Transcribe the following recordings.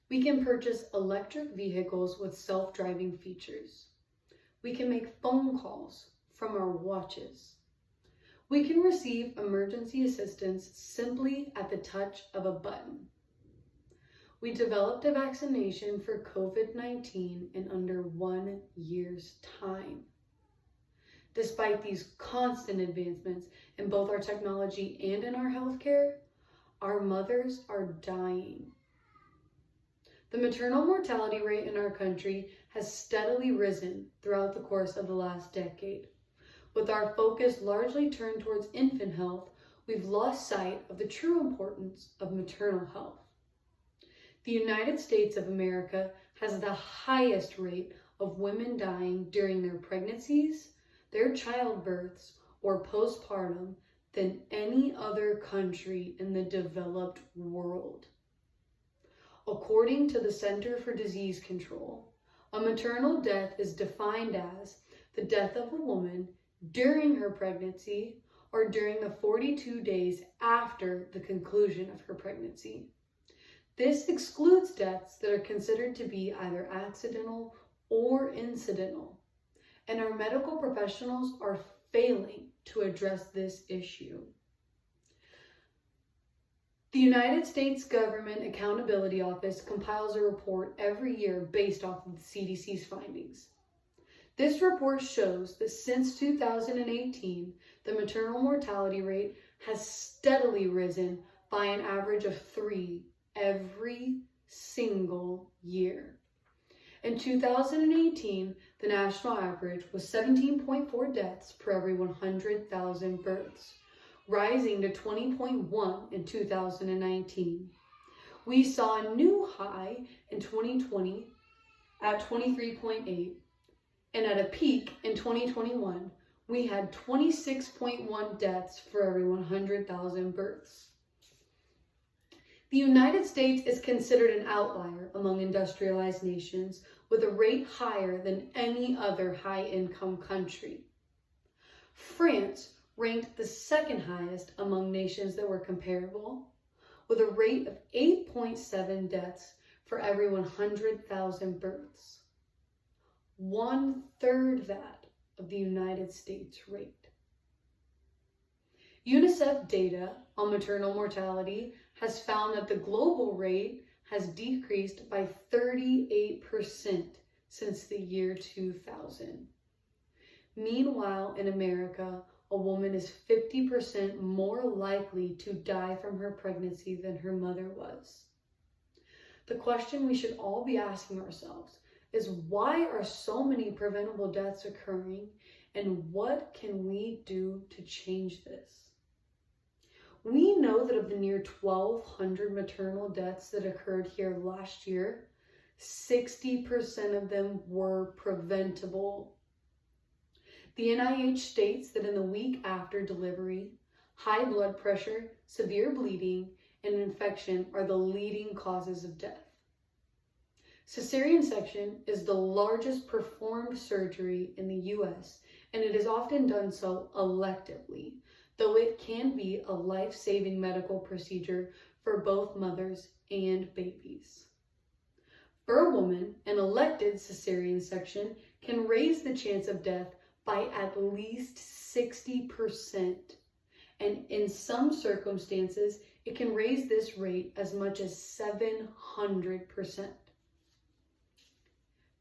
We can purchase electric vehicles with self-driving features. We can make phone calls from our watches. We can receive emergency assistance simply at the touch of a button. We developed a vaccination for COVID-19 in under 1 year's time. Despite these constant advancements in both our technology and in our healthcare, our mothers are dying. The maternal mortality rate in our country has steadily risen throughout the course of the last decade. With our focus largely turned towards infant health, we've lost sight of the true importance of maternal health. The United States of America has the highest rate of women dying during their pregnancies, their childbirths, or postpartum than any other country in the developed world. According to the Center for Disease Control, a maternal death is defined as the death of a woman during her pregnancy or during the 42 days after the conclusion of her pregnancy. This excludes deaths that are considered to be either accidental or incidental, and our medical professionals are failing to address this issue. The United States Government Accountability Office compiles a report every year based off of the CDC's findings. This report shows that since 2018, the maternal mortality rate has steadily risen by an average of 3 every single year. In 2018, the national average was 17.4 deaths per every 100,000 births, rising to 20.1 in 2019. We saw a new high in 2020 at 23.8, and at a peak in 2021, we had 26.1 deaths for every 100,000 births. The United States is considered an outlier among industrialized nations with a rate higher than any other high-income country. France ranked the second highest among nations that were comparable, with a rate of 8.7 deaths for every 100,000 births. 1/3 that of the United States rate. UNICEF data on maternal mortality has found that the global rate has decreased by 38% since the year 2000. Meanwhile, in America, a woman is 50% more likely to die from her pregnancy than her mother was. The question we should all be asking ourselves is, why are so many preventable deaths occurring, and what can we do to change this? We know that of the near 1,200 maternal deaths that occurred here last year, 60% of them were preventable. The NIH states that in the week after delivery, high blood pressure, severe bleeding, and infection are the leading causes of death. Cesarean section is the largest performed surgery in the US, and it is often done so electively, though it can be a life-saving medical procedure for both mothers and babies. For a woman, an elected cesarean section can raise the chance of death by at least 60%, and in some circumstances, it can raise this rate as much as 700%.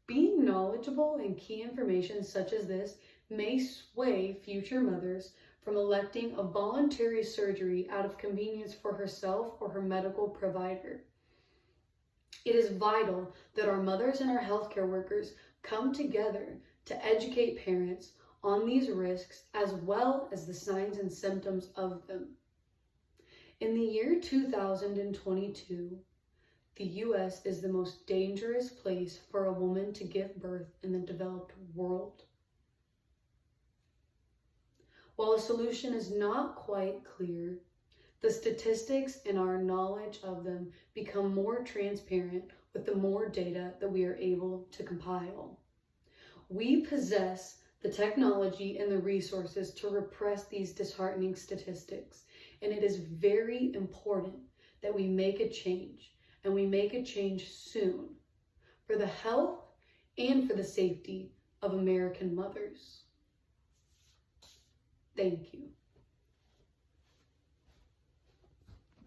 Being knowledgeable in key information such as this may sway future mothers from electing a voluntary surgery out of convenience for herself or her medical provider. It is vital that our mothers and our healthcare workers come together to educate parents on these risks as well as the signs and symptoms of them. In the year 2022, the US is the most dangerous place for a woman to give birth in the developed world. While a solution is not quite clear, the statistics and our knowledge of them become more transparent with the more data that we are able to compile. We possess the technology and the resources to repress these disheartening statistics, and it is very important that we make a change and we make a change soon for the health and for the safety of American mothers. Thank you.